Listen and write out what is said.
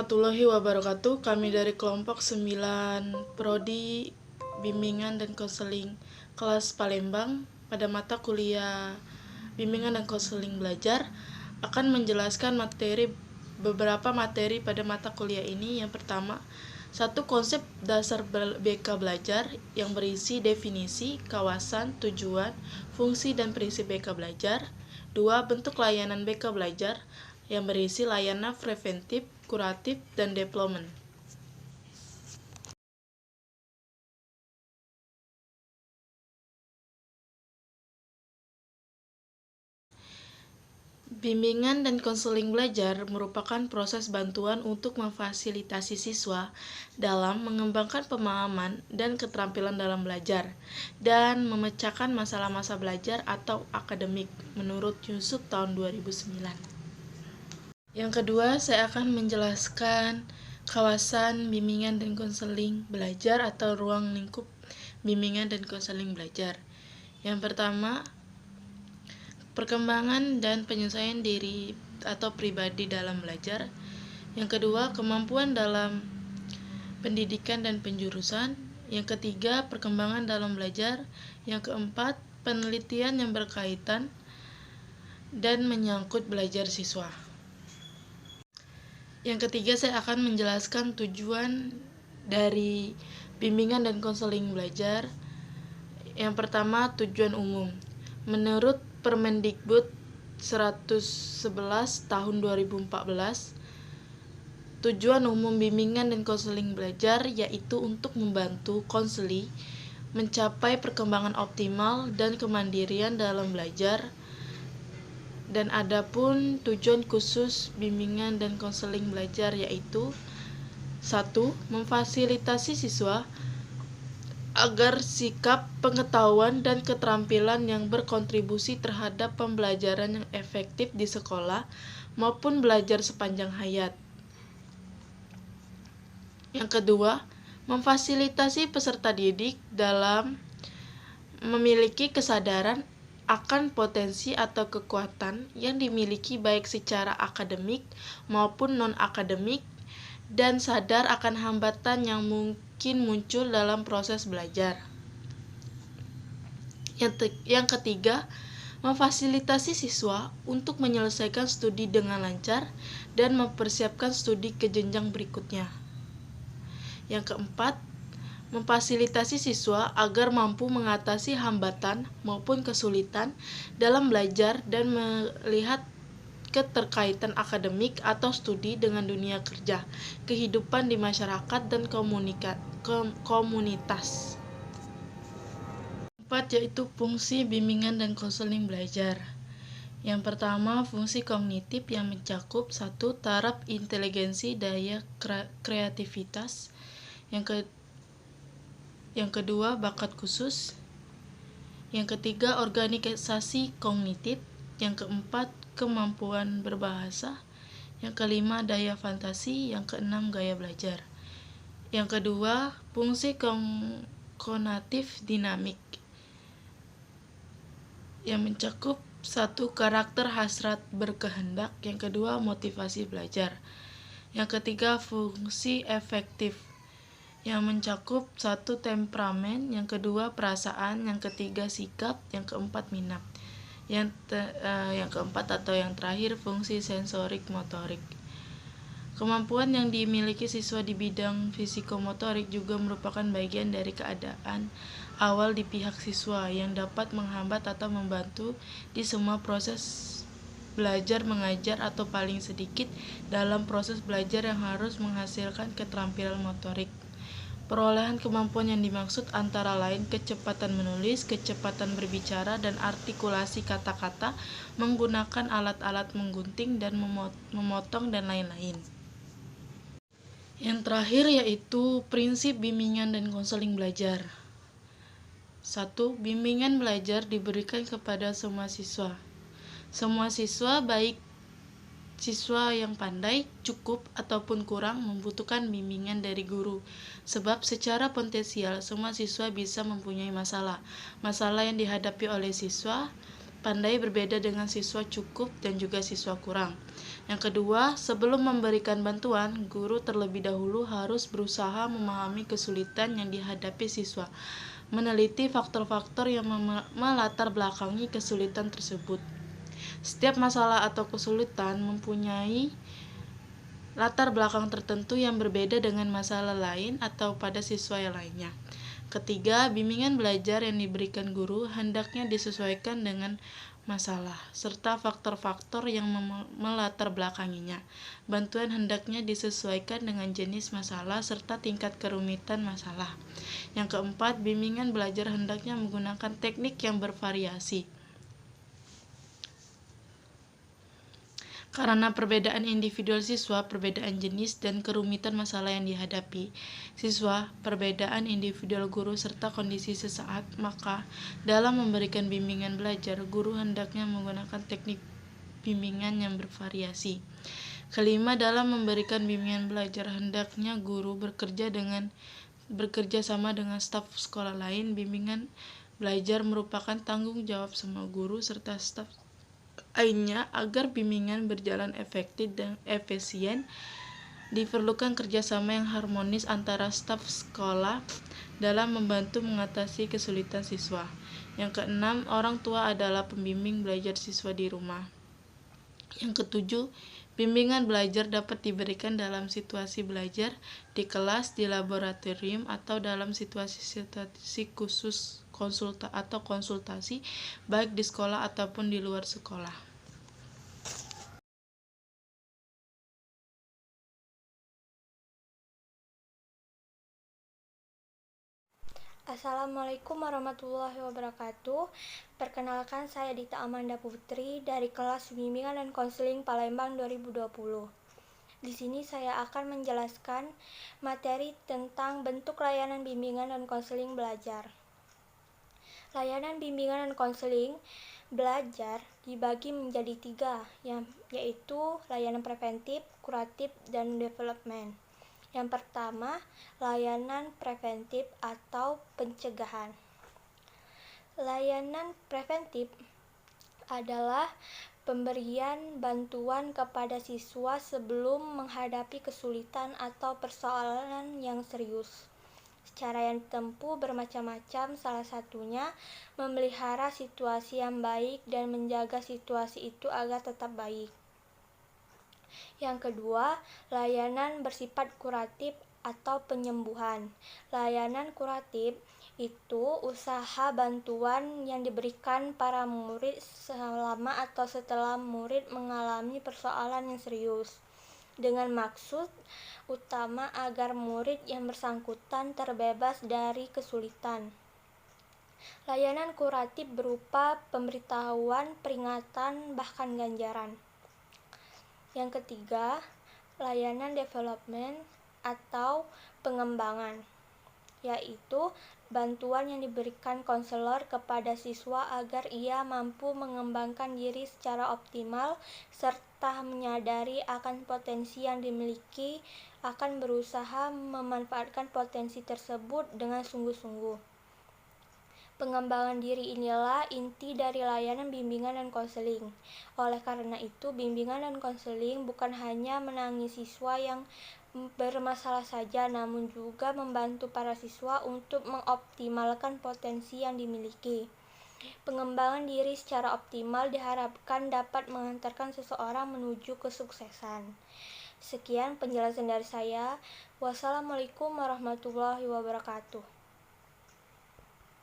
warahmatullahi wabarakatuh. Kami dari kelompok 9 Prodi Bimbingan dan Konseling kelas Palembang pada mata kuliah Bimbingan dan Konseling Belajar akan menjelaskan beberapa materi pada mata kuliah ini. Yang pertama, satu konsep dasar BK Belajar yang berisi definisi, kawasan, tujuan, fungsi, dan prinsip BK Belajar. Dua, bentuk layanan BK Belajar yang berisi layanan preventif, kuratif, dan deployment. Bimbingan dan konseling belajar merupakan proses bantuan untuk memfasilitasi siswa dalam mengembangkan pemahaman dan keterampilan dalam belajar dan memecahkan masalah-masalah belajar atau akademik menurut Yusuf tahun 2009. Yang kedua, saya akan menjelaskan kawasan bimbingan dan konseling belajar atau ruang lingkup bimbingan dan konseling belajar. Yang pertama, perkembangan dan penyesuaian diri atau pribadi dalam belajar. Yang kedua, kemampuan dalam pendidikan dan penjurusan. Yang ketiga, perkembangan dalam belajar. Yang keempat, penelitian yang berkaitan dan menyangkut belajar siswa. Yang ketiga, saya akan menjelaskan tujuan dari bimbingan dan konseling belajar. Yang pertama, tujuan umum. Menurut Permendikbud 111 tahun 2014, tujuan umum bimbingan dan konseling belajar yaitu untuk membantu konseli mencapai perkembangan optimal dan kemandirian dalam belajar. Dan adapun tujuan khusus bimbingan dan konseling belajar yaitu: 1. Memfasilitasi siswa agar sikap, pengetahuan, dan keterampilan yang berkontribusi terhadap pembelajaran yang efektif di sekolah maupun belajar sepanjang hayat. Yang kedua, memfasilitasi peserta didik dalam memiliki kesadaran akan potensi atau kekuatan yang dimiliki baik secara akademik maupun non-akademik dan sadar akan hambatan yang mungkin muncul dalam proses belajar. Yang ketiga, memfasilitasi siswa untuk menyelesaikan studi dengan lancar dan mempersiapkan studi ke jenjang berikutnya. Yang keempat, memfasilitasi siswa agar mampu mengatasi hambatan maupun kesulitan dalam belajar dan melihat keterkaitan akademik atau studi dengan dunia kerja, kehidupan di masyarakat, dan komunitas. Empat, yaitu fungsi bimbingan dan konseling belajar. Yang pertama, fungsi kognitif yang mencakup 1. Taraf inteligensi, daya kreativitas. Yang kedua, bakat khusus. Yang ketiga, organisasi kognitif. Yang keempat, kemampuan berbahasa. Yang kelima, daya fantasi. Yang keenam, gaya belajar. Yang kedua, fungsi kognitif dinamik yang mencakup 1. Karakter hasrat berkehendak. Yang kedua, motivasi belajar. Yang ketiga, fungsi efektif yang mencakup 1. Temperamen. Yang kedua, perasaan. Yang ketiga, sikap. Yang keempat, minat. Yang keempat atau yang terakhir, fungsi sensorik motorik. Kemampuan yang dimiliki siswa di bidang fisikomotorik juga merupakan bagian dari keadaan awal di pihak siswa yang dapat menghambat atau membantu di semua proses belajar mengajar atau paling sedikit dalam proses belajar yang harus menghasilkan keterampilan motorik. Perolehan kemampuan yang dimaksud antara lain kecepatan menulis, kecepatan berbicara, dan artikulasi kata-kata menggunakan alat-alat menggunting dan memotong dan lain-lain. Yang terakhir yaitu prinsip bimbingan dan konseling belajar. 1. Bimbingan belajar diberikan kepada semua siswa. Semua siswa, baik siswa yang pandai, cukup, ataupun kurang, membutuhkan bimbingan dari guru. Sebab secara potensial, semua siswa bisa mempunyai masalah yang dihadapi oleh siswa pandai berbeda dengan siswa cukup dan juga siswa kurang. Yang kedua, sebelum memberikan bantuan, guru terlebih dahulu harus berusaha memahami kesulitan yang dihadapi siswa, meneliti faktor-faktor yang melatar belakangi kesulitan tersebut. Setiap masalah atau kesulitan mempunyai latar belakang tertentu yang berbeda dengan masalah lain atau pada siswa yang lainnya. Ketiga, bimbingan belajar yang diberikan guru hendaknya disesuaikan dengan masalah, serta faktor-faktor yang melatar belakanginya. Bantuan hendaknya disesuaikan dengan jenis masalah serta tingkat kerumitan masalah. Yang keempat, bimbingan belajar hendaknya menggunakan teknik yang bervariasi. Karena perbedaan individual siswa, perbedaan jenis, dan kerumitan masalah yang dihadapi siswa, perbedaan individual guru, serta kondisi sesaat, maka dalam memberikan bimbingan belajar, guru hendaknya menggunakan teknik bimbingan yang bervariasi. Kelima, dalam memberikan bimbingan belajar, hendaknya guru bekerja sama dengan staf sekolah lain. Bimbingan belajar merupakan tanggung jawab semua guru serta staf lainnya agar bimbingan berjalan efektif dan efisien. Diperlukan kerjasama yang harmonis antara staf sekolah dalam membantu mengatasi kesulitan siswa. Yang keenam, orang tua adalah pembimbing belajar siswa di rumah. Yang ketujuh, bimbingan belajar dapat diberikan dalam situasi belajar, di kelas, di laboratorium, atau dalam situasi khusus konsultasi, baik di sekolah ataupun di luar sekolah. Assalamualaikum warahmatullahi wabarakatuh. Perkenalkan, saya Dita Amanda Putri dari kelas Bimbingan dan Konseling Palembang 2020. Di sini saya akan menjelaskan materi tentang bentuk layanan bimbingan dan konseling belajar. Layanan bimbingan dan konseling belajar dibagi menjadi 3, yaitu layanan preventif, kuratif, dan development. Yang pertama, layanan preventif atau pencegahan. Layanan preventif adalah pemberian bantuan kepada siswa sebelum menghadapi kesulitan atau persoalan yang serius. Cara yang ditempuh bermacam-macam, salah satunya memelihara situasi yang baik dan menjaga situasi itu agar tetap baik. Yang kedua, layanan bersifat kuratif atau penyembuhan. Layanan kuratif itu usaha bantuan yang diberikan para murid selama atau setelah murid mengalami persoalan yang serius, dengan maksud utama agar murid yang bersangkutan terbebas dari kesulitan. Layanan kuratif berupa pemberitahuan, peringatan, bahkan ganjaran. Yang ketiga, layanan development atau pengembangan, yaitu bantuan yang diberikan konselor kepada siswa agar ia mampu mengembangkan diri secara optimal serta menyadari akan potensi yang dimiliki, akan berusaha memanfaatkan potensi tersebut dengan sungguh-sungguh. Pengembangan diri inilah inti dari layanan bimbingan dan konseling. Oleh karena itu, bimbingan dan konseling bukan hanya menangani siswa yang bermasalah saja, namun juga membantu para siswa untuk mengoptimalkan potensi yang dimiliki. Pengembangan diri secara optimal diharapkan dapat mengantarkan seseorang menuju kesuksesan. Sekian penjelasan dari saya. Wassalamualaikum warahmatullahi wabarakatuh.